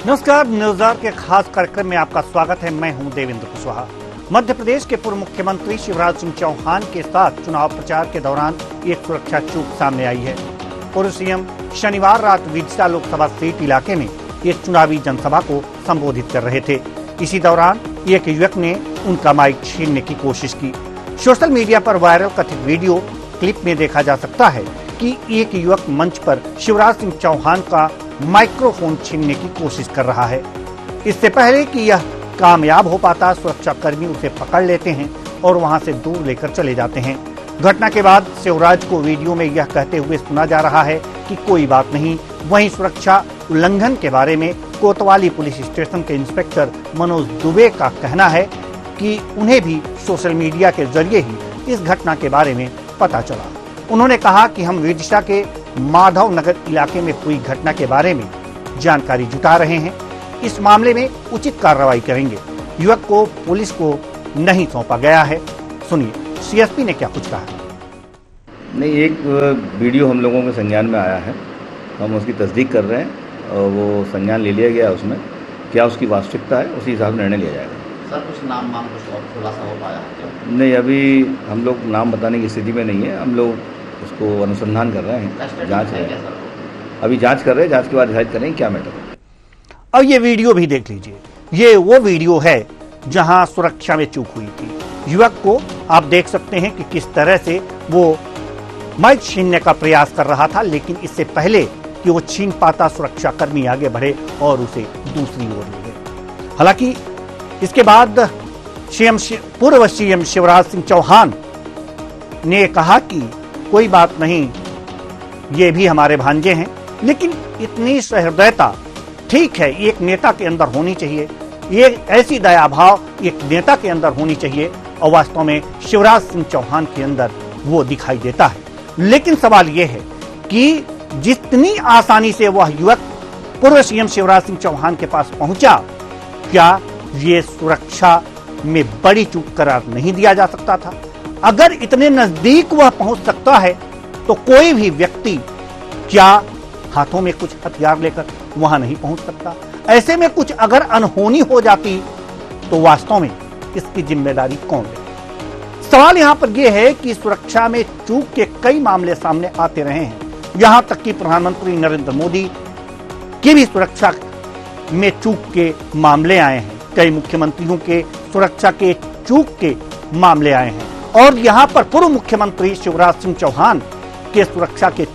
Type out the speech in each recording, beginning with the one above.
नमस्कार, न्यूज़आवर के खास कार्यक्रम में आपका स्वागत है। मैं हूं देवेंद्र कुशवाहा। मध्य प्रदेश के पूर्व मुख्यमंत्री शिवराज सिंह चौहान के साथ चुनाव प्रचार के दौरान एक सुरक्षा चूक सामने आई है। पूर्व सीएम शनिवार रात विदिशा लोकसभा सीट इलाके में एक चुनावी जनसभा को संबोधित कर रहे थे। इसी दौरान एक युवक ने उनका माइक छीनने की कोशिश की। सोशल मीडिया पर वायरल कथित वीडियो क्लिप में देखा जा सकता है कि एक युवक मंच पर शिवराज सिंह चौहान का माइक्रोफोन छीनने की कोशिश कर रहा है। इससे पहले कि यह कामयाब हो पाता, सुरक्षा कर्मी उसे पकड़ लेते हैं और वहां से दूर लेकर चले जाते हैं। घटना के बाद शिवराज को वीडियो में यह कहते हुए सुना जा रहा है कि कोई बात नहीं। वहीं सुरक्षा उल्लंघन के बारे में कोतवाली पुलिस स्टेशन के इंस्पेक्टर मनोज दुबे का कहना है कि उन्हें भी सोशल मीडिया के जरिए ही इस घटना के बारे में पता चला। उन्होंने कहा कि हम विदिशा के माधव नगर इलाके में हुई घटना के बारे में जानकारी जुटा रहे हैं। इस मामले में उचित कार्रवाई करेंगे। युवक को पुलिस को नहीं सौंपा गया है। सुनिए सीएसपी ने क्या कुछ कहा। नहीं, एक वीडियो हम लोगों के संज्ञान में आया है, हम उसकी तस्दीक कर रहे हैं और वो संज्ञान ले लिया गया। उसमें क्या उसकी वास्तविकता है उसी हिसाब से निर्णय लिया जाएगा। सर कुछ नाम कुछ और खुलासा हो पाया? नहीं, अभी हम लोग नाम बताने की स्थिति में नहीं है। हम लोग उसको अनुसंधान कर रहे हैं, जांच है। अभी जांच कर रहे हैं, जांच के बाद डिसाइड करेंगे क्या मैटर है। अब ये वीडियो भी देख लीजिए। ये वो वीडियो है जहां सुरक्षा में चूक हुई थी। युवक को आप देख सकते हैं कि किस तरह से वो माइक छीनने का प्रयास कर रहा था, लेकिन इससे पहले कि वो छीन पाता सुरक्षा कर्मी आगे बढ़े और उसे दूसरी ओर ले गए। हालांकि इसके बाद पूर्व सीएम शिवराज सिंह चौहान ने कहा कि कोई बात नहीं, ये भी हमारे भांजे हैं। लेकिन इतनी सहृदयता ठीक है, एक नेता के अंदर होनी चाहिए। ये ऐसी दया भाव एक नेता के अंदर होनी चाहिए और वास्तव में शिवराज सिंह चौहान के अंदर वो दिखाई देता है। लेकिन सवाल ये है कि जितनी आसानी से वह युवक पूर्व सीएम शिवराज सिंह चौहान के पास पहुंचा, क्या ये सुरक्षा में बड़ी चूक करार नहीं दिया जा सकता था? अगर इतने नजदीक वह पहुंच सकता है तो कोई भी व्यक्ति क्या हाथों में कुछ हथियार लेकर वहां नहीं पहुंच सकता? ऐसे में कुछ अगर अनहोनी हो जाती तो वास्तव में इसकी जिम्मेदारी कौन ले? सवाल यहां पर यह है कि सुरक्षा में चूक के कई मामले सामने आते रहे हैं। यहां तक कि प्रधानमंत्री नरेंद्र मोदी की भी सुरक्षा में चूक के मामले आए हैं। कई मुख्यमंत्रियों के सुरक्षा के चूक के मामले आए हैं और यहां पर पूर्व मुख्यमंत्री शिवराज सिंह चौहान के सुरक्षा के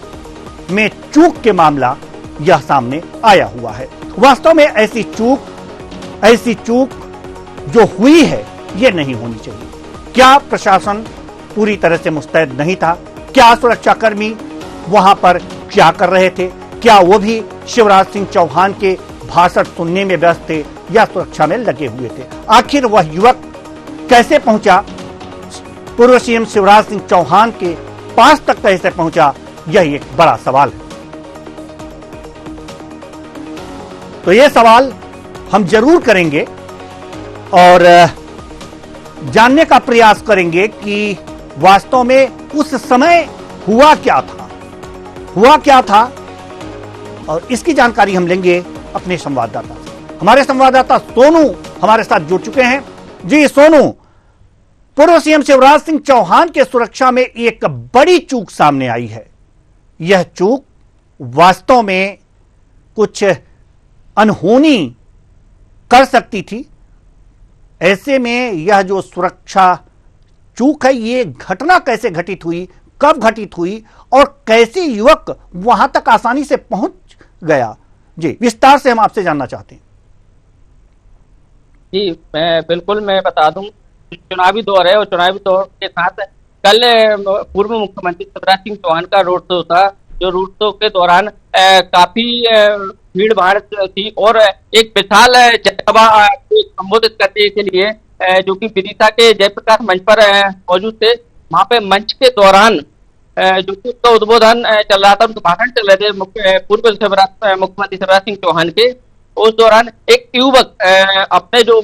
में चूक के मामला यह सामने आया हुआ है। वास्तव में ऐसी चूक जो हुई है यह नहीं होनी चाहिए। क्या प्रशासन पूरी तरह से मुस्तैद नहीं था? क्या सुरक्षा कर्मी वहां पर क्या कर रहे थे? क्या वो भी शिवराज सिंह चौहान के भाषण सुनने में व्यस्त थे या सुरक्षा में लगे हुए थे? आखिर वह युवक कैसे पहुंचा, पूर्व सीएम शिवराज सिंह चौहान के पास तक कैसे पहुंचा, यह एक बड़ा सवाल है। तो यह सवाल हम जरूर करेंगे और जानने का प्रयास करेंगे कि वास्तव में उस समय हुआ क्या था और इसकी जानकारी हम लेंगे अपने संवाददाता से। हमारे संवाददाता सोनू हमारे साथ जुड़ चुके हैं। जी सोनू, पूर्व सीएम शिवराज सिंह चौहान के सुरक्षा में एक बड़ी चूक सामने आई है। यह चूक वास्तव में कुछ अनहोनी कर सकती थी। ऐसे में यह जो सुरक्षा चूक है, ये घटना कैसे घटित हुई, कब घटित हुई और कैसे युवक वहां तक आसानी से पहुंच गया? जी विस्तार से हम आपसे जानना चाहते हैं। जी मैं बता दूं, चुनावी दौर है और चुनावी दौर के साथ कल पूर्व मुख्यमंत्री शिवराज सिंह चौहान का रोड शो था। जो रोड शो के दौरान काफी भीड़ भाड़ थी और एक विशाल जनसभा को संबोधित करने के लिए जो कि विदिशा के जयप्रकाश मंच पर मौजूद थे। वहां पे मंच के दौरान जो कि उसका उद्बोधन चल रहा था, उनके भाषण चल रहे थे पूर्व मुख्यमंत्री शिवराज सिंह चौहान के। उस दौरान एक युवक अपने जो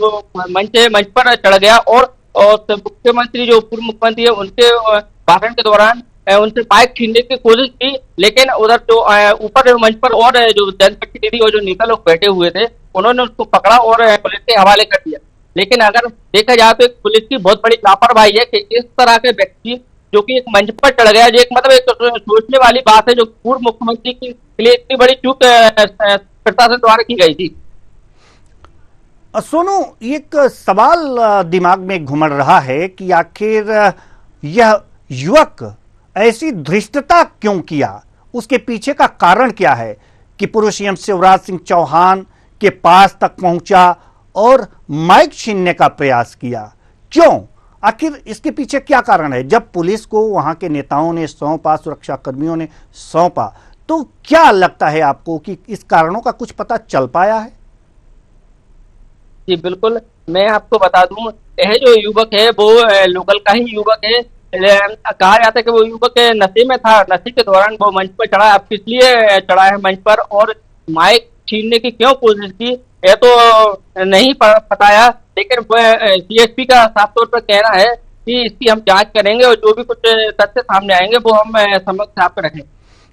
मंच पर चढ़ गया और मुख्यमंत्री जो पूर्व मुख्यमंत्री है उनके भाषण के दौरान उनसे बाइक छीनने की कोशिश की, लेकिन उधर जो ऊपर मंच पर और जो जनप्रतिनिधि और जो नेता लोग बैठे हुए थे, उन्होंने उसको पकड़ा और पुलिस के हवाले कर दिया। लेकिन अगर देखा जाए तो एक पुलिस की बहुत बड़ी लापरवाही है कि इस तरह के व्यक्ति जो कि एक मंच पर चढ़ गया, जो एक मतलब एक सोचने वाली बात है, जो पूर्व मुख्यमंत्री के लिए इतनी बड़ी चूक प्रशासन द्वारा की गई थी। सोनू, एक सवाल दिमाग में घुमड़ रहा है कि आखिर यह युवक ऐसी धृष्टता क्यों किया, उसके पीछे का कारण क्या है कि पूर्व सीएम शिवराज सिंह चौहान के पास तक पहुंचा और माइक छीनने का प्रयास किया? क्यों? आखिर इसके पीछे क्या कारण है? जब पुलिस को वहां के नेताओं ने सौंपा, सुरक्षा कर्मियों ने सौंपा, तो क्या लगता है आपको कि इस कारणों का कुछ पता चल पाया है? जी बिल्कुल, मैं आपको बता दूं, यह जो युवक है वो लोकल का ही युवक है। कहा जाता है कि वो युवक नशे में था, नशे के दौरान वो मंच पर चढ़ा। अब किस लिए चढ़ा है मंच पर और माइक छीनने की क्यों कोशिश की, यह तो नहीं बताया। लेकिन सीएसपी का साफ तौर पर कहना है कि इसकी हम जांच करेंगे और जो भी कुछ तथ्य सामने आएंगे वो हम समक्ष आपको रखेंगे।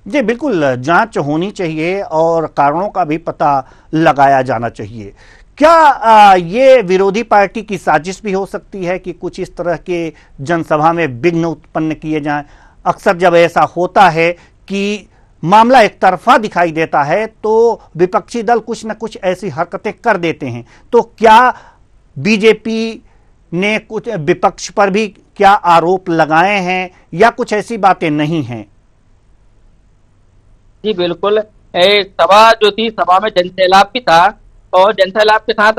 जी बिल्कुल, जांच होनी चाहिए और कारणों का भी पता लगाया जाना चाहिए। क्या ये विरोधी पार्टी की साजिश भी हो सकती है कि कुछ इस तरह के जनसभा में विघ्न उत्पन्न किए जाएं? अक्सर जब ऐसा होता है कि मामला एक तरफा दिखाई देता है तो विपक्षी दल कुछ न कुछ ऐसी हरकतें कर देते हैं। तो क्या बीजेपी ने कुछ विपक्ष पर भी क्या आरोप लगाए हैं या कुछ ऐसी बातें नहीं हैं? जी बिल्कुल, सभा जो थी, सभा में जनसैलाब भी था और जनसैलाब के साथ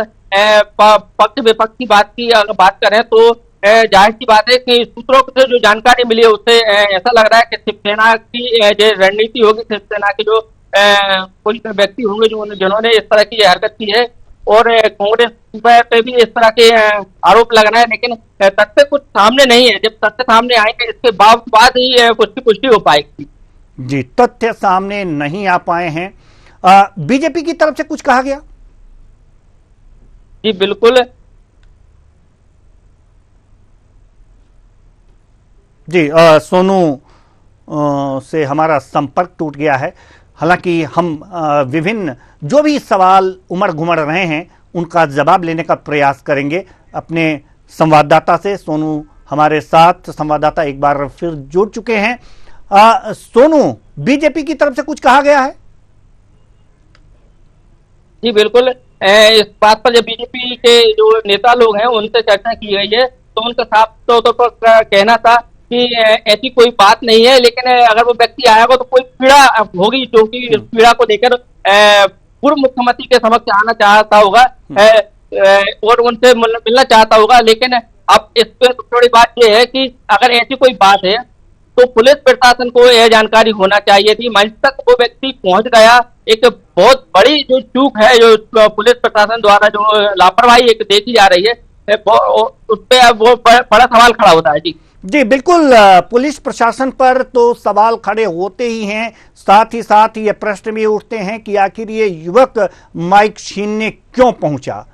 पक्ष विपक्ष की बात की अगर बात करें तो जाहिर सी बात है कि सूत्रों से जो जानकारी मिली है उससे ऐसा लग रहा है कि शिवसेना की जो रणनीति होगी, शिवसेना के जो कुछ व्यक्ति होंगे जिन्होंने इस तरह की हरकत की है और कांग्रेस पे भी इस तरह के आरोप लग रहे हैं। लेकिन तथ्य कुछ सामने नहीं है, जब तथ्य सामने आएंगे इसके बाद ही कुछ की पुष्टि हो पाएगी। जी, तथ्य सामने नहीं आ पाए हैं। बीजेपी की तरफ से कुछ कहा गया? जी बिल्कुल। जी, सोनू से हमारा संपर्क टूट गया है। हालांकि हम विभिन्न जो भी सवाल उमड़ घुमड़ रहे हैं उनका जवाब लेने का प्रयास करेंगे अपने संवाददाता से। सोनू हमारे साथ संवाददाता एक बार फिर जुड़ चुके हैं। सोनू, बीजेपी की तरफ से कुछ कहा गया है? जी बिल्कुल, इस बात पर जब बीजेपी के जो नेता लोग हैं उनसे चर्चा की गई है तो उनका साफ तौर पर कहना था कि ऐसी कोई बात नहीं है, लेकिन अगर वो व्यक्ति आएगा तो कोई पीड़ा होगी जो कि इस पीड़ा को लेकर पूर्व मुख्यमंत्री के समक्ष आना चाहता होगा और उनसे मिलना चाहता होगा। लेकिन अब इस पर थोड़ी बात यह है कि अगर ऐसी कोई बात है तो पुलिस प्रशासन को यह जानकारी होना चाहिए थी। मंच तक वो व्यक्ति पहुंच गया, एक बहुत बड़ी जो चूक है जो पुलिस प्रशासन द्वारा जो लापरवाही एक देखी जा रही है उस पर वो बड़ा सवाल खड़ा होता है। जी बिल्कुल, पुलिस प्रशासन पर तो सवाल खड़े होते ही हैं, साथ ही साथ ये प्रश्न भी उठते हैं कि आखिर ये युवक माइक छीनने क्यों पहुंचा।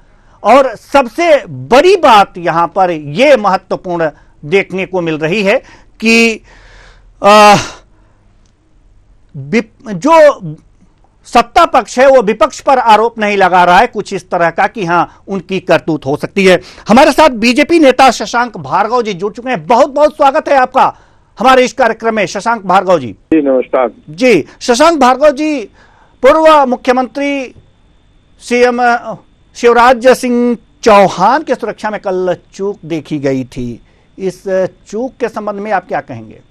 और सबसे बड़ी बात यहां पर यह महत्वपूर्ण देखने को मिल रही है कि जो सत्ता पक्ष है वो विपक्ष पर आरोप नहीं लगा रहा है कुछ इस तरह का कि हां उनकी करतूत हो सकती है। हमारे साथ बीजेपी नेता शशांक भार्गव जी जुड़ चुके हैं। बहुत बहुत स्वागत है आपका हमारे इस कार्यक्रम में, शशांक भार्गव जी। जी नमस्कार जी, शशांक भार्गव जी, पूर्व मुख्यमंत्री सीएम शिवराज सिंह चौहान की सुरक्षा में कल चूक देखी गई थी। इस चूक के संबंध में आप क्या कहेंगे?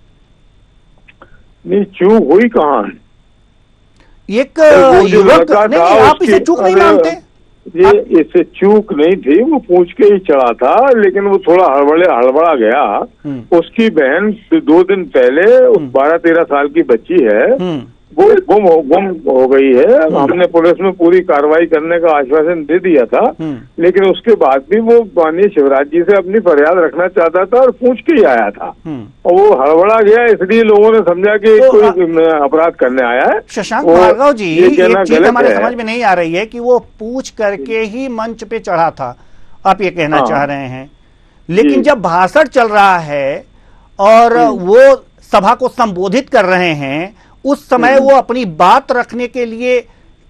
नहीं, चूक हुई कहाँ है? एक युवक, नहीं आप इसे चूक नहीं मानते? ये इसे चूक नहीं थी, वो पूछ के ही चढ़ा था, लेकिन वो थोड़ा हड़बड़ा गया। उसकी बहन 2 दिन पहले 12-13 साल की बच्ची है, वो गुम हो गई है। हमने पुलिस में पूरी कार्रवाई करने का आश्वासन दे दिया था, लेकिन उसके बाद भी वो माननीय शिवराज जी से अपनी फरियाद रखना चाहता था और पूछ के ही आया था और वो हड़बड़ा गया, इसलिए लोगों ने समझा कि तो कोई अपराध करने आया है। शशांक भार्गव जी, एक चीज हमारे समझ में नहीं आ रही है कि वो पूछ करके ही मंच पे चढ़ा था, आप ये कहना चाह रहे हैं। लेकिन जब भाषण चल रहा है और वो सभा को संबोधित कर रहे हैं, उस समय वो अपनी बात रखने के लिए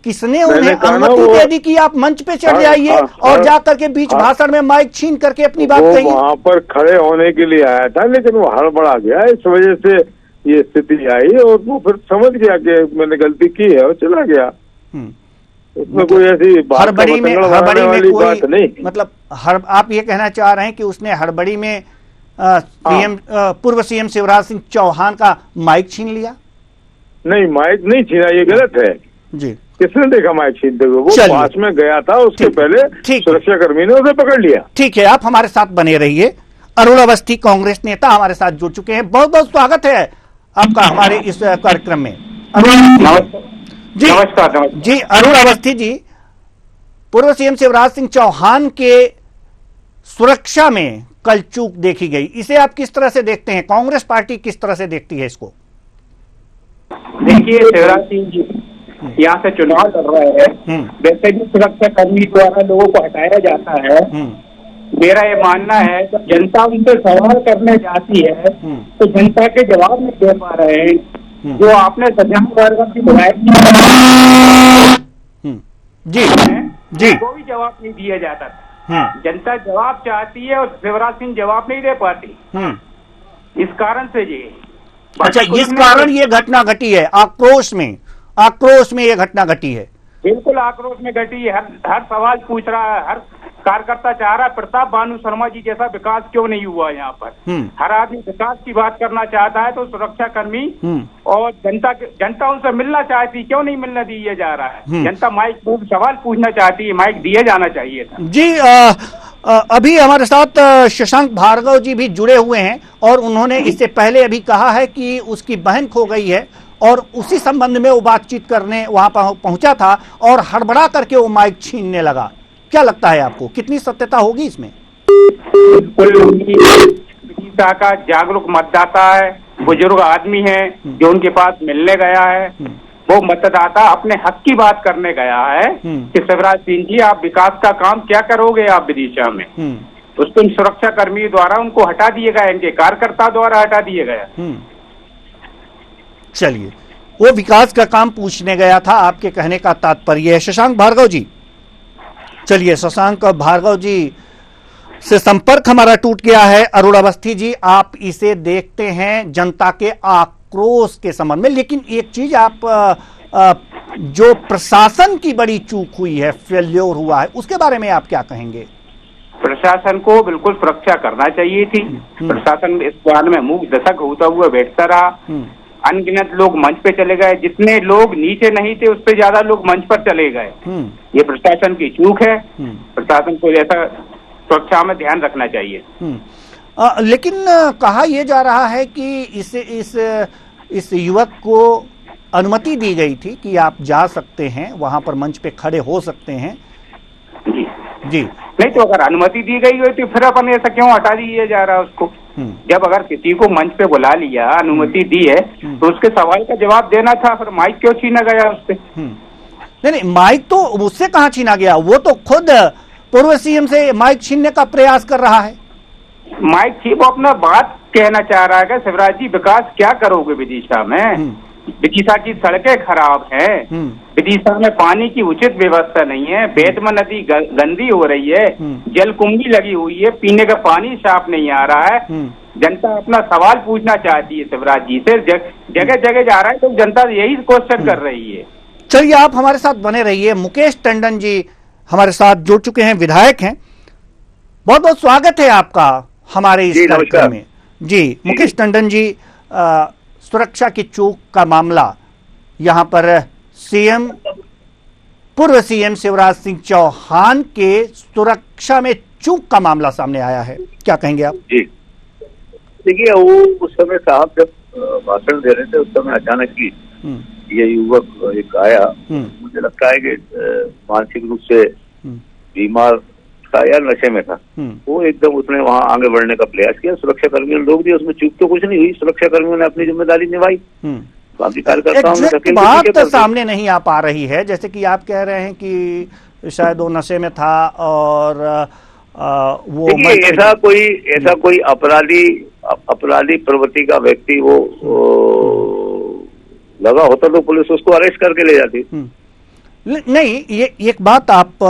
किसने उन्हें अनुमति दे दी कि आप मंच पे चढ़ जाइए और जाकर के बीच भाषण में माइक छीन करके अपनी बात कहिए? वहां पर खड़े होने के लिए आया था, लेकिन वो हड़बड़ा गया, इस वजह से ये स्थिति आई और वो फिर समझ गया कि मैंने गलती की है और चला गया। उसमें कोई ऐसी हड़बड़ी में वाली कोई बात नहीं, मतलब आप ये कहना चाह रहे हैं कि उसने हड़बड़ी में पूर्व सीएम शिवराज सिंह चौहान का माइक छीन लिया? नहीं, माइक नहीं छीना, ये गलत है जी। किसने देखा माइक छीनते हुए? वो पास में गया था, उसके पहले सुरक्षा कर्मी ने उसे पकड़ लिया। ठीक है, आप हमारे साथ बने रहिए। अरुण अवस्थी कांग्रेस नेता हमारे साथ जुड़ चुके हैं। बहुत बहुत स्वागत है आपका हमारे इस कार्यक्रम में। जी नमस्कार जी, अरुण अवस्थी जी, पूर्व सीएम शिवराज सिंह चौहान के सुरक्षा में कल चूक देखी गई, इसे आप किस तरह से देखते हैं? कांग्रेस पार्टी किस तरह से देखती है इसको? देखिए, शिवराज सिंह जी यहाँ से चुनाव लड़ रहे हैं, वैसे भी सुरक्षा कर्मी द्वारा लोगों को हटाया जाता है। मेरा ये मानना है जब जनता उनसे सवाल करने जाती है तो जनता के जवाब नहीं दे पा रहे हैं। जो आपने शशांक भार्गव की विधायक जी जी को भी जवाब नहीं दिया जाता था। जनता जवाब चाहती है और शिवराज सिंह जवाब नहीं दे पाती, इस कारण से जी। अच्छा, इस कारण ये घटना घटी है, आक्रोश में ये घटना घटी है? बिल्कुल आक्रोश में घटी है। हर सवाल पूछ रहा है, हर कार्यकर्ता चाह रहा है प्रताप बानू शर्मा जी जैसा विकास क्यों नहीं हुआ यहाँ पर। हर आदमी विकास की बात करना चाहता है, तो सुरक्षा कर्मी और जनता उनसे मिलना चाहती, क्यों नहीं मिलने दिया जा रहा है? जनता माइक सवाल पूछना चाहती है, माइक दिया जाना चाहिए था जी। अभी हमारे साथ शशांक भार्गव जी भी जुड़े हुए हैं और उन्होंने इससे पहले अभी कहा है कि उसकी बहन खो गई है और उसी संबंध में वो बातचीत करने वहां पहुंचा था और हड़बड़ा करके वो माइक छीनने लगा। क्या लगता है आपको, कितनी सत्यता होगी इसमें? विदिशा का जागरूक मतदाता है, बुजुर्ग आदमी है जो उनके पास मिलने गया है। वो मतदाता अपने हक की बात करने गया है कि शिवराज सिंह जी आप विकास का काम क्या करोगे आप विदिशा में। उस दिन सुरक्षा कर्मी द्वारा उनको हटा दिए गए, इनके कार्यकर्ता द्वारा हटा दिए गए। चलिए, वो विकास का काम पूछने गया था, आपके कहने का तात्पर्य है। शशांक भार्गव जी, चलिए, शशांक भार्गव जी से संपर्क हमारा टूट गया है। अरुण अवस्थी जी, आप इसे देखते हैं जनता के आक्रोश के संबंध में, लेकिन एक चीज आप जो प्रशासन की बड़ी चूक हुई है, फेल्योर हुआ है, उसके बारे में आप क्या कहेंगे? प्रशासन को बिल्कुल सुरक्षा करना चाहिए थी। प्रशासन इस बार में मुंह दशक होता हुआ बैठता रहा। अनगिनत लोग मंच पे चले गए, जितने लोग नीचे नहीं थे उससे ज्यादा लोग मंच पर चले गए। ये प्रशासन की चूक है। प्रशासन को ऐसा सुरक्षा में ध्यान रखना चाहिए। लेकिन कहा यह जा रहा है कि इस युवक को अनुमति दी गई थी कि आप जा सकते हैं, वहां पर मंच पे खड़े हो सकते हैं। जी नहीं तो अगर अनुमति दी गई हो तो फिर अपन ऐसा क्यों हटा दिया जा रहा है उसको? जब अगर किसी को मंच पे बुला लिया, अनुमति दी है, तो उसके सवाल का जवाब देना था। फिर माइक क्यों छीना गया उससे? नहीं, माइक तो उससे कहाँ छीना गया? वो तो खुद पूर्व सीएम से माइक छीनने का प्रयास कर रहा है। माइक छीन, वो अपना बात कहना चाह रहा है कि शिवराज जी विकास क्या करोगे विदिशा में? विदिशा की सड़कें खराब हैं, विदिशा में पानी की उचित व्यवस्था नहीं है, बेतमा नदी गंदी हो रही है, जलकुंभी लगी हुई है, पीने का पानी साफ नहीं आ रहा है। जनता अपना सवाल पूछना चाहती है शिवराज जी से, जगह जगह जा रहा है तो जनता यही क्वेश्चन कर रही है। चलिए, आप हमारे साथ बने रहिए। मुकेश टंडन जी हमारे साथ जुड़ चुके हैं, विधायक हैं। बहुत बहुत स्वागत है आपका हमारे इस कार्यक्रम में। जी मुकेश टंडन जी, सुरक्षा की चूक का मामला यहां पर पूर्व सीएम शिवराज सिंह चौहान के सुरक्षा में चूक का मामला सामने आया है, क्या कहेंगे आप? जी देखिए, वो उस समय साहब जब भाषण दे रहे थे, उस समय अचानक ही ये युवक एक आया। मुझे लगता है कि मानसिक रूप से बीमार था या नशे में था। वो एकदम उसने वहां आगे बढ़ने का प्रयास किया, सुरक्षा कर्मियों ने रोक दिया। उसमें चूक तो कुछ नहीं हुई, सुरक्षा कर्मियों ने अपनी जिम्मेदारी निभाई। बाकी कार्यकर्ताओं बात सामने नहीं आ पा रही है, जैसे कि आप कह रहे हैं कि शायद वो नशे में था और वो ऐसा कोई अपराधी अपराधी प्रवृत्ति का व्यक्ति वो लगा होता तो पुलिस उसको अरेस्ट करके ले जाती। नहीं, ये एक बात आप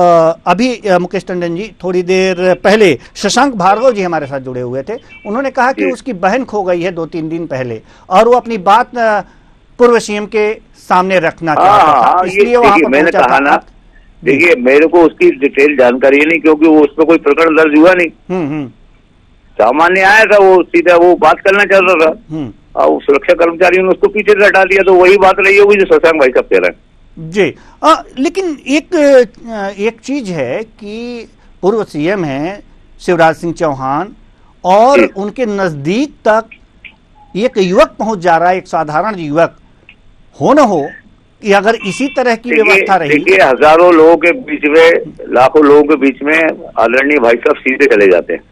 अभी मुकेश टंडन जी थोड़ी देर पहले शशांक भार्गव जी हमारे साथ जुड़े हुए थे, उन्होंने कहा कि उसकी बहन खो गई है 2-3 दिन पहले और वो अपनी बात पूर्व सीएम के सामने रखना चाहता था, इसलिए वहां पर मैंने कहा ना, देखिए मेरे को उसकी डिटेल जानकारी नहीं, क्योंकि वो उस पर कोई प्रकरण दर्ज हुआ नहीं। सामान्य आया था, वो सीधा वो बात करना चाहता था और सुरक्षा कर्मचारियों ने उसको पीछे से हटा दिया, तो वही बात रही होगी जो शशांक भाई साहब कह रहे हैं जी। लेकिन एक चीज है कि पूर्व सीएम हैं शिवराज सिंह चौहान और उनके नजदीक तक एक युवक पहुंच जा रहा है, एक साधारण युवक हो न हो कि अगर इसी तरह की व्यवस्था रही। देखिए हजारों लोगों के बीच में, लाखों लोगों के बीच में आदरणीय भाई साहब सीधे चले जाते हैं।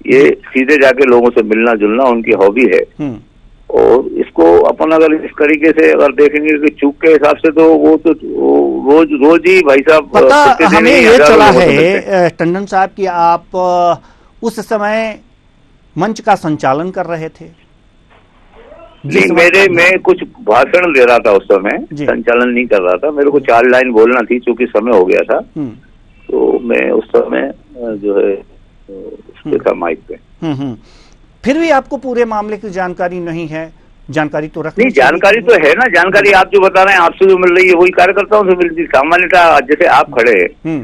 ये सीधे जाके लोगों से मिलना जुलना उनकी हॉबी है, और इसको अपन अगर इस तरीके से अगर देखेंगे कि चूक के हिसाब से तो वो तो रोज ही भाई साहब पता हमें ये चला है टंडन साहब कि आप उस समय मंच का संचालन कर रहे थे। नहीं, मैं कुछ भाषण दे रहा था उस समय, संचालन नहीं कर रहा था। मेरे को 4 लाइन बोलना थी, चूंकि समय हो गया था तो मैं उस समय जो है उसके था माइक पे। फिर भी आपको पूरे मामले की जानकारी नहीं है? जानकारी तो रखनी नहीं, जानकारी तो है ना। जानकारी आप जो बता रहे हैं, आपसे जो मिल रही है वही कार्यकर्ताओं से मिलती। सामान्यतः जैसे आप खड़े हैं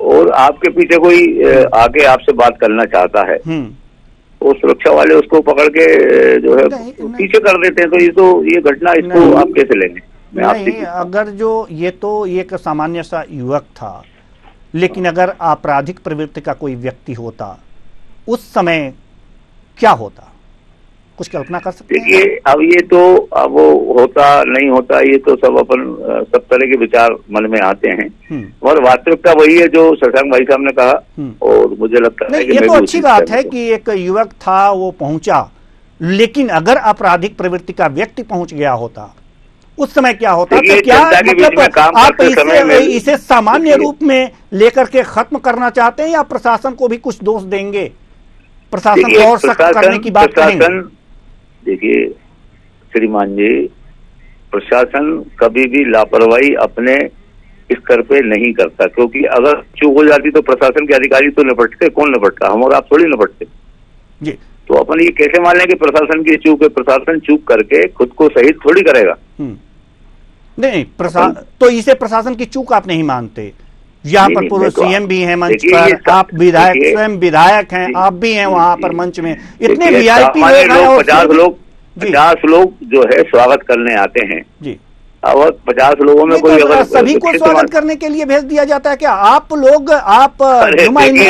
और आपके पीछे कोई आके आपसे बात करना चाहता है, वो सुरक्षा वाले उसको पकड़ के जो है पीछे कर देते हैं, तो ये घटना इसको आप कैसे लेंगे? नहीं, अगर जो ये तो एक सामान्य सा युवक था, लेकिन अगर आपराधिक प्रवृत्ति का कोई व्यक्ति होता उस समय क्या होता? कुछ कल्पना कर सकते हैं? देखिए अब ये तो अब वो होता नहीं होता, ये तो सब तरह के विचार मन में आते हैं, और वास्तविकता वही है जो शशांक भाई साहब ने कहा। और मुझे लगता है कि ये तो अच्छी बात है कि एक युवक था वो पहुंचा, लेकिन अगर आपराधिक प्रवृत्ति का व्यक्ति पहुंच गया होता उस समय क्या होता? तो क्या मतलब आप इसे सामान्य रूप में लेकर के खत्म करना चाहते हैं या प्रशासन को भी कुछ दोष देंगे? प्रशासन को और सख्त करने की बात करेंगे? देखिए श्रीमान जी, प्रशासन कभी भी लापरवाही अपने स्तर पे नहीं करता, क्योंकि अगर चूक हो जाती तो प्रशासन के अधिकारी तो निपटते। कौन निपटता? हम और आप थोड़ी निपटते जी। तो अपन ये कैसे मान लें कि प्रशासन की चूक है? प्रशासन चूक करके खुद को शहीद थोड़ी करेगा। नहीं, तो इसे प्रशासन की चूक आप नहीं मानते? यहाँ पर पूर्व सीएम भी हैं मंच पर, आप विधायक स्वयं विधायक हैं, आप भी हैं वहां पर मंच में, इतने वीआईपी लोग, 50 लोग जो है स्वागत करने आते हैं जी। अब 50 लोगों में कोई अगर सभी को स्वागत करने के लिए भेज दिया जाता है क्या? आप लोग, आप नुमाइंदे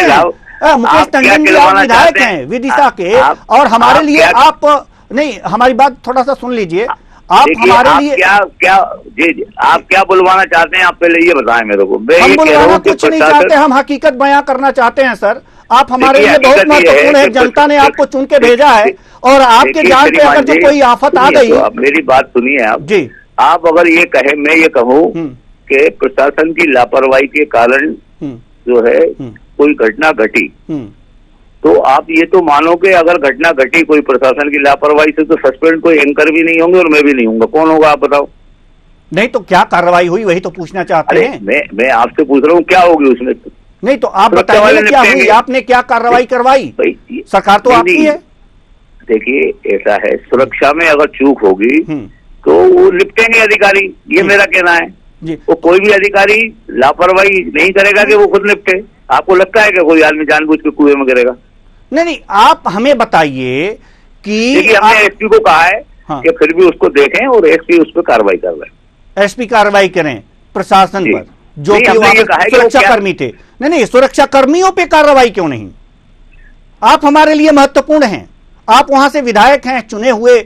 मुकेश टंडन जी, आप विधायक हैं विदिशा के, और हमारे लिए आप नहीं, हमारी बात थोड़ा सा सुन लीजिए। आप हमारे लिए आप क्या बुलवाना चाहते हैं? आप पहले ये बताएं मेरे को। हम बुलवाना कुछ नहीं चाहते, हम हकीकत बयां करना चाहते हैं सर। आप हमारे लिए बहुत महत्वपूर्ण है, जनता ने आपको चुन के भेजा है, और आपके जान पे अगर जो कोई आफत आ गई। मेरी बात सुनिए आप जी। आप अगर ये कहे, मैं ये कहूँ कि प्रशासन की लापरवाही के कारण जो है कोई घटना घटी, तो आप ये तो मानो कि अगर घटना घटी कोई प्रशासन की लापरवाही से, तो सस्पेंड कोई एंकर भी नहीं होंगे और मैं भी नहीं हूँगा। कौन होगा आप बताओ? नहीं तो क्या कार्रवाई हुई वही तो पूछना चाहते हैं। मैं आपसे पूछ रहा हूँ क्या होगी उसमें? नहीं तो आप बताइए क्या हुई, आपने क्या कार्रवाई करवाई? सरकार तो आपकी है। देखिए ऐसा है, सुरक्षा में अगर चूक होगी तो वो निपटेंगे अधिकारी, ये मेरा कहना है। वो कोई भी अधिकारी लापरवाही नहीं करेगा कि वो खुद निपटे। आपको लगता है कि कोई आदमी जानबूझ के कुएं में गिरेगा? नहीं, आप हमें बताइए कि हमने एसपी को कहा है कि फिर भी उसको देखें और एसपी उस पर कार्रवाई कर रहे हैं। एसपी कार्रवाई करें प्रशासन पर, जो कि सुरक्षा कर्मी थे। नहीं, सुरक्षा कर्मियों पे कार्रवाई क्यों नहीं? आप हमारे लिए महत्वपूर्ण हैं, आप वहां से विधायक हैं, चुने हुए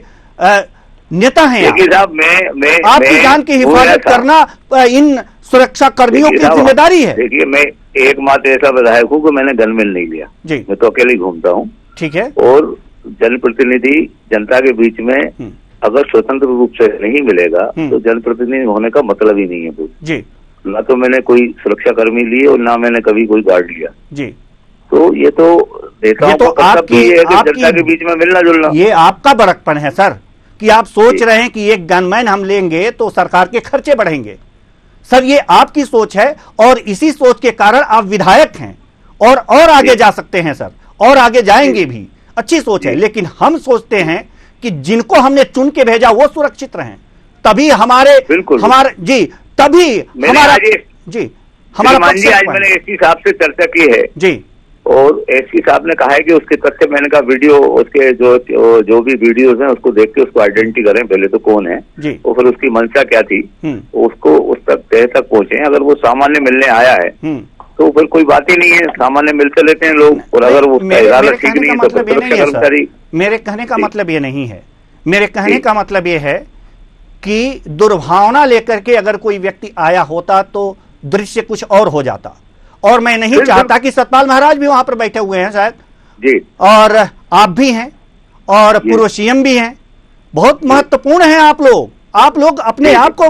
नेता हैं। आपकी जान की हिफाजत करना इन सुरक्षा कर्मियों की जिम्मेदारी है। देखिए मैं एकमात्र ऐसा विधायक हूँ कि मैंने गनमैन नहीं लिया जी। मैं तो अकेले ही घूमता हूँ, ठीक है। और जनप्रतिनिधि जनता के बीच में अगर स्वतंत्र रूप से नहीं मिलेगा तो जनप्रतिनिधि होने का मतलब ही नहीं है जी। ना तो मैंने कोई सुरक्षा कर्मी लिए और ना मैंने कभी कोई गार्ड लिया जी। तो ये तो नेताओं तो का कर्तव्य ये है कि जनता के बीच में मिलना जुलना। ये आपका बड़कपन है सर कि आप सोच रहे हैं कि एक गनमैन हम लेंगे तो सरकार के खर्चे बढ़ेंगे। सर ये आपकी सोच है और इसी सोच के कारण आप विधायक हैं और आगे जा सकते हैं सर, और आगे जाएंगे भी। अच्छी सोच है, लेकिन हम सोचते हैं कि जिनको हमने चुन के भेजा वो सुरक्षित रहें, तभी हमारे जी तभी हमारा जी हमारा आज मैंने एसपी साहब से चर्चा की है जी, और एसपी साहब ने कहा है कि उसके तथ्य मैंने कहा वीडियो उसके जो भी वीडियोस हैं उसको देख के उसको आइडेंटिटी करें पहले तो कौन है और फिर उसकी मंशा क्या थी उसको उस तह तक पहुंचे। अगर वो सामान्य मिलने आया है तो फिर कोई बात ही नहीं है, सामान्य मिलते लेते हैं लोग। और अगर वो इरादा ठीक नहीं है तो सुरक्षा कर्मचारी। मेरे कहने का मतलब ये नहीं है, मेरे कहने का मतलब ये है कि दुर्भावना लेकर के अगर कोई व्यक्ति आया होता तो दृश्य कुछ और हो जाता। और मैं नहीं चाहता कि सतपाल महाराज भी वहां पर बैठे हुए हैं शायद जी, और आप भी हैं और पूर्व सीएम भी हैं, बहुत महत्वपूर्ण हैं आप लोग अपने आप को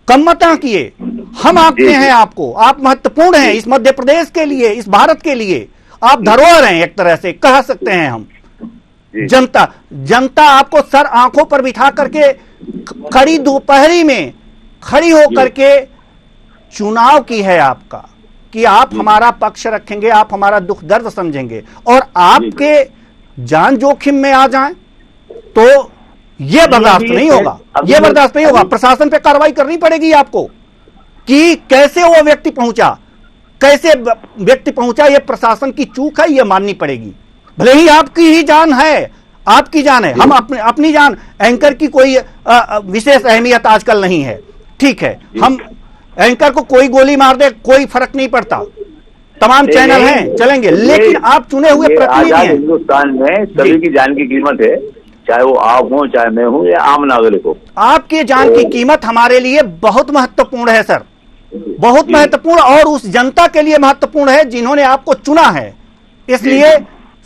कम मत किए। हम आंकते हैं आपको, आप महत्वपूर्ण हैं इस मध्य प्रदेश के लिए, इस भारत के लिए आप धरोहर हैं, एक तरह से कह सकते हैं हम। जनता आपको सर आंखों पर बिठा करके खड़ी दोपहरी में खड़ी होकर के चुनाव की है आपका कि आप हमारा पक्ष रखेंगे, आप हमारा दुख दर्द समझेंगे, और आपके जान जोखिम में आ जाएं तो ये बर्दाश्त नहीं होगा, ये बर्दाश्त नहीं होगा। प्रशासन पे कार्रवाई करनी पड़ेगी आपको कि कैसे वो व्यक्ति पहुंचा, कैसे व्यक्ति पहुंचा, ये प्रशासन की चूक है, ये माननी पड़ेगी। भले ही आपकी ही जान है, आपकी जान है, हम अपनी जान, एंकर की कोई विशेष अहमियत आजकल नहीं है, ठीक है, हम एंकर को कोई गोली मार दे कोई फर्क नहीं पड़ता, तमाम चैनल हैं चलेंगे, लेकिन आप चुने हुए प्रतिनिधि हैं। हिंदुस्तान में सभी की जान की कीमत है, चाहे वो आप हो चाहे मैं हूं या आम नागरिक हो। आपकी जान की कीमत हमारे लिए बहुत महत्वपूर्ण है सर, बहुत महत्वपूर्ण, और उस जनता के लिए महत्वपूर्ण है जिन्होंने आपको चुना है। इसलिए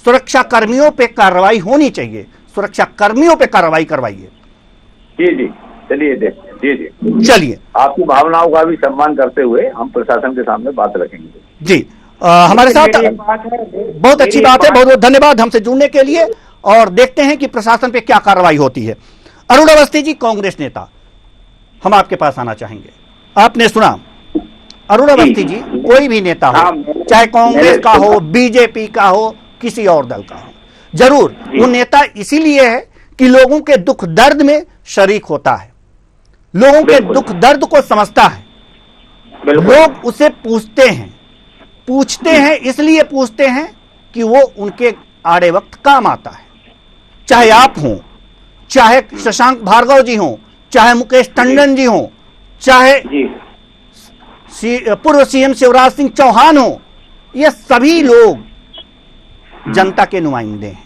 सुरक्षा कर्मियों पे कार्रवाई होनी चाहिए, सुरक्षा कर्मियों पे कार्रवाई करवाइए। जी जी, चलिए जी चलिए, आपकी भावनाओं का भी सम्मान करते हुए हम प्रशासन के सामने बात रखेंगे। जी हमारे साथ बहुत अच्छी बात है, बहुत बहुत धन्यवाद हमसे जुड़ने के लिए, और देखते हैं कि प्रशासन पे क्या कार्रवाई होती है। अरुण अवस्थी जी, कांग्रेस नेता, हम आपके पास आना चाहेंगे। आपने सुना अरुण अवस्थी जी, कोई भी नेता हो, चाहे कांग्रेस का हो, बीजेपी का हो, किसी और दल का हो, जरूर वो नेता इसीलिए है कि लोगों के दुख दर्द में शरीक होता है, लोगों के दुख दर्द को समझता है, लोग उसे पूछते हैं इसलिए पूछते हैं कि वो उनके आड़े वक्त काम आता है। चाहे आप हों, चाहे शशांक भार्गव जी हों, चाहे मुकेश टंडन जी हों, चाहे पूर्व सीएम शिवराज सिंह चौहान हो, ये सभी लोग जनता के नुमाइंदे हैं।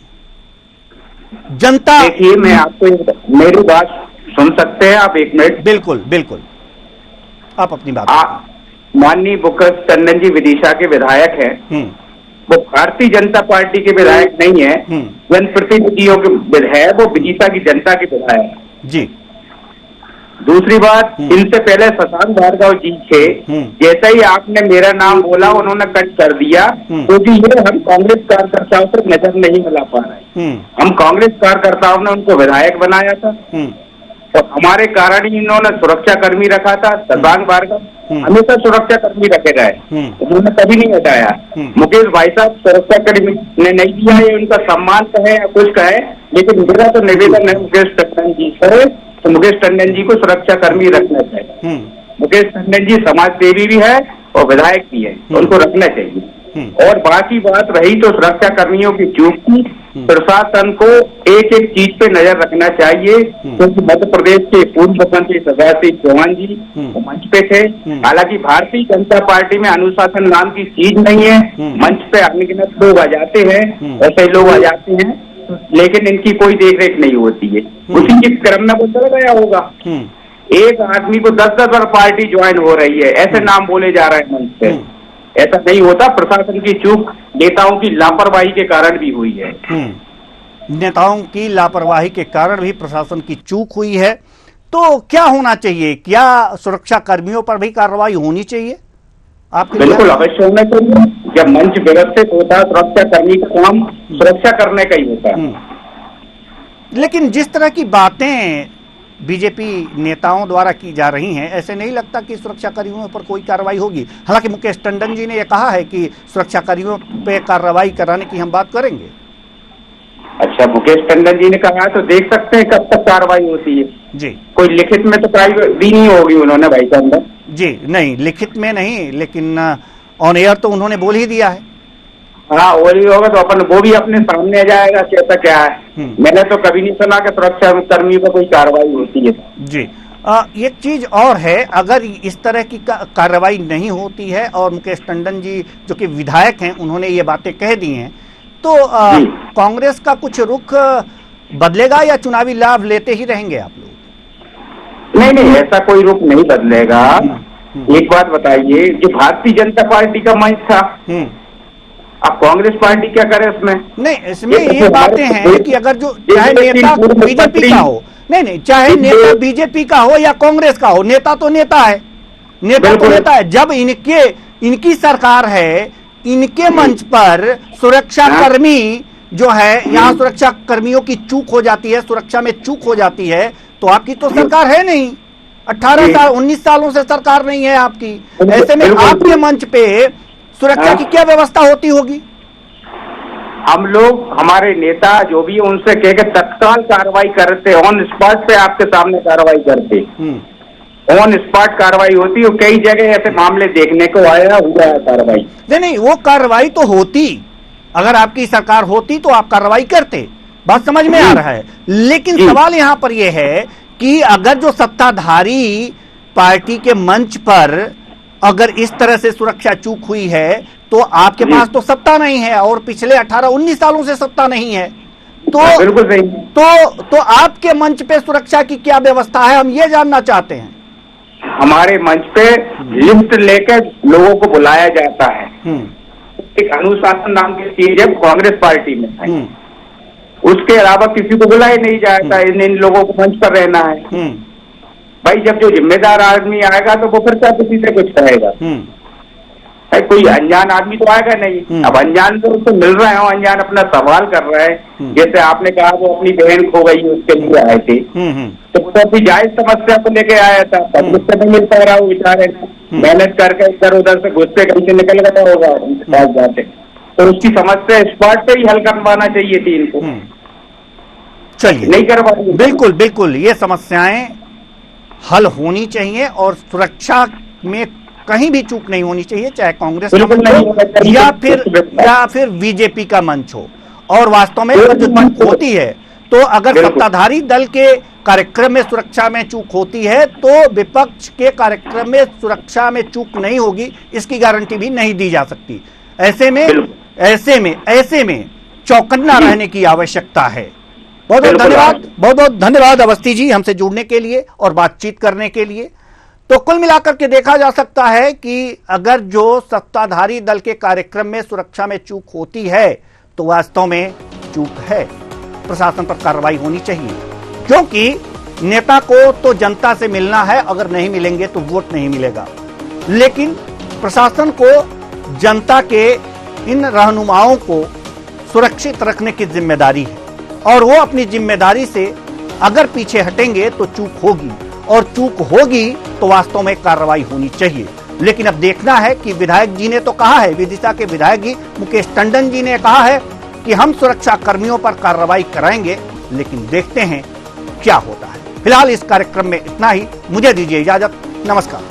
जनता, देखिए मैं आपको, मेरी बात सुन सकते हैं आप एक मिनट? बिल्कुल बिल्कुल, आप अपनी बात। माननीय मुकेश टंडन जी विदिशा के विधायक हैं, वो भारतीय जनता पार्टी के विधायक नहीं है, जनप्रतिनिधियों के विधायक, वो विदिशा की जनता के विधायक जी। दूसरी बात, इनसे पहले शशांक भार्गव जी थे, जैसे ही आपने मेरा नाम बोला उन्होंने कट कर दिया, क्योंकि ये हम कांग्रेस कार्यकर्ताओं पर नजर नहीं मिला पा रहे। हम कांग्रेस कार्यकर्ताओं ने उनको विधायक बनाया था और हमारे कारण ही इन्होंने सुरक्षा कर्मी रखा था। शशांक भार्गव हमेशा सुरक्षा कर्मी रखे गए, उन्होंने कभी नहीं हटाया। मुकेश भाई साहब सुरक्षा कर्मी ने नहीं दिया, ये उनका सम्मान कहे या कुछ कहे, लेकिन मेरा तो निवेदन है मुकेश टंडन जी से, तो मुकेश टंडन जी को सुरक्षा कर्मी रखना चाहिए। मुकेश टंडन जी समाज सेवी भी है और विधायक भी है, उनको रखना चाहिए। और बाकी बात रही तो सुरक्षा कर्मियों की चूक की, प्रशासन को एक एक चीज पे नजर रखना चाहिए, क्योंकि मध्य प्रदेश के पूर्व मुख्यमंत्री शिवराज सिंह चौहान जी मंच पे थे। हालांकि भारतीय जनता पार्टी में अनुशासन नाम की चीज नहीं है, मंच पे अनगिनत लोग आ जाते हैं, ऐसे लोग आ जाते हैं, लेकिन इनकी कोई देखरेख नहीं होती है। उसी के क्रम में वो चल गया होगा। एक आदमी को 10-10 बार पार्टी ज्वाइन हो रही है, ऐसे नाम बोले जा रहे हैं मंच पे, ऐसा नहीं होता। प्रशासन की चूक नेताओं की लापरवाही के कारण भी हुई है। नेताओं की लापरवाही के कारण भी प्रशासन की चूक हुई है। तो क्या होना चाहिए? क्या सुरक्षा कर्मियों पर भी कार्रवाई होनी चाहिए? आपके बिल्कुल अवश्य होना चाहिए। जब मंच व्यवस्थित होता है, सुरक्षा कर्मी का काम सुरक्षा करने का ही होता है। लेकिन जिस तरह की बातें बीजेपी नेताओं द्वारा की जा रही हैं, ऐसे नहीं लगता कि सुरक्षा कर्मियों पर कोई कार्रवाई होगी। हालांकि मुकेश टंडन जी ने यह कहा है कि सुरक्षा कर्मियों पे कार्रवाई कराने की हम बात करेंगे। अच्छा, मुकेश टंडन जी ने कहा तो देख सकते हैं कब तक कार्रवाई होती है जी। कोई लिखित में तो प्राइवेट भी नहीं होगी उन्होंने भाई टंडन जी। नहीं, लिखित में नहीं, लेकिन ऑन एयर तो उन्होंने बोल ही दिया है। हाँ, वो ही होगा तो अपन वो भी अपने सामने आ जाएगा कैसा क्या है। मैंने तो कभी नहीं सुना कि सुरक्षा कर्मी पर कोई कार्रवाई होती है। जी। एक चीज और है, अगर इस तरह की कार्रवाई नहीं होती है और मुकेश टंडन जी जो कि विधायक हैं उन्होंने ये बातें कह दी हैं, तो कांग्रेस का कुछ रुख बदलेगा या चुनावी लाभ लेते ही रहेंगे आप लोग? नहीं नहीं, ऐसा कोई रुख नहीं बदलेगा। एक बात बताइए, जो भारतीय जनता पार्टी का मंच था, अब कांग्रेस पार्टी क्या करे उसमें? नहीं, इसमें ये बातें हैं कि अगर जो चाहे नेता बीजेपी का हो, नहीं, चाहे नेता बीजेपी का हो या कांग्रेस का हो, नेता तो नेता है, नेता तो नेता है। जब इनकी सरकार है, इनके मंच पर सुरक्षा कर्मी जो है, यहाँ सुरक्षा कर्मियों की चूक हो जाती है, सुरक्षा में चूक हो जाती है, तो आपकी तो सरकार है नहीं। 18 साल 19 सालों से सरकार नहीं है आपकी। ऐसे में आपके मंच पे सुरक्षा की क्या व्यवस्था होती होगी? हम लोग, हमारे नेता जो भी उनसे कह के तत्काल कार्रवाई करते, ऑन स्पॉट पे आपके सामने कार्रवाई करते, ऑन स्पॉट कार्रवाई होती। और कई जगह ऐसे मामले देखने को आया, हुआ है कार्रवाई। नहीं, वो कार्रवाई तो होती, अगर आपकी सरकार होती तो आप कार्रवाई करते, बात समझ में आ रहा है। लेकिन सवाल यहां पर यह है कि अगर जो सत्ताधारी पार्टी के मंच पर अगर इस तरह से सुरक्षा चूक हुई है, तो आपके पास तो सत्ता नहीं है और पिछले 18-19 सालों से सत्ता नहीं है, तो बिल्कुल सही। तो आपके मंच पे सुरक्षा की क्या व्यवस्था है, हम ये जानना चाहते हैं। हमारे मंच पे लिस्ट लेकर लोगों को बुलाया जाता है। एक अनुशासन नाम की चीज है कांग्रेस पार्टी में है, उसके अलावा किसी को बुलाया नहीं जाता। इन लोगों को मंच पर रहना है। भाई, जब जो जिम्मेदार आदमी आएगा तो वो फिर क्या किसी से कुछ कहेगा? भाई, कोई अनजान आदमी तो आएगा नहीं। अब अनजान तो उसको मिल रहे हो, अनजान अपना सवाल कर रहा है। जैसे आपने कहा वो अपनी बहन खो गई, उसके लिए आए थे, तो वो अपनी जायज समस्या को लेके आया था। तब उससे नहीं मिल पा रहा, वो बेचारे मेहनत करके इधर उधर से घुसते कहीं से निकल गया होगा उनके पास जाते, तो उसकी समस्या स्पॉट पे ही हल करवाना चाहिए थी इनको। चलिए, नहीं करवा, बिल्कुल बिल्कुल, ये समस्याएं हल होनी चाहिए और सुरक्षा में कहीं भी चूक नहीं होनी चाहिए, चाहे कांग्रेस का मंच हो या फिर बीजेपी का मंच हो। और वास्तव में अगर जो चूक होती है, तो अगर सत्ताधारी दल के कार्यक्रम में सुरक्षा में चूक होती है, तो विपक्ष के कार्यक्रम में सुरक्षा में चूक नहीं होगी, इसकी गारंटी भी नहीं दी जा सकती। ऐसे में चौकन्ना रहने की आवश्यकता है। बहुत बहुत धन्यवाद अवस्थी जी, हमसे जुड़ने के लिए और बातचीत करने के लिए। तो कुल मिलाकर के देखा जा सकता है कि अगर जो सत्ताधारी दल के कार्यक्रम में सुरक्षा में चूक होती है, तो वास्तव में चूक है, प्रशासन पर कार्रवाई होनी चाहिए। क्योंकि नेता को तो जनता से मिलना है, अगर नहीं मिलेंगे तो वोट नहीं मिलेगा। लेकिन प्रशासन को जनता के इन रहनुमाओं को सुरक्षित रखने की जिम्मेदारी है, और वो अपनी जिम्मेदारी से अगर पीछे हटेंगे तो चूक होगी, और चूक होगी तो वास्तव में कार्रवाई होनी चाहिए। लेकिन अब देखना है कि विधायक जी ने तो कहा है, विदिशा के विधायक जी मुकेश टंडन जी ने कहा है कि हम सुरक्षा कर्मियों पर कार्रवाई कराएंगे, लेकिन देखते हैं क्या होता है। फिलहाल इस कार्यक्रम में इतना ही, मुझे दीजिए इजाजत, नमस्कार।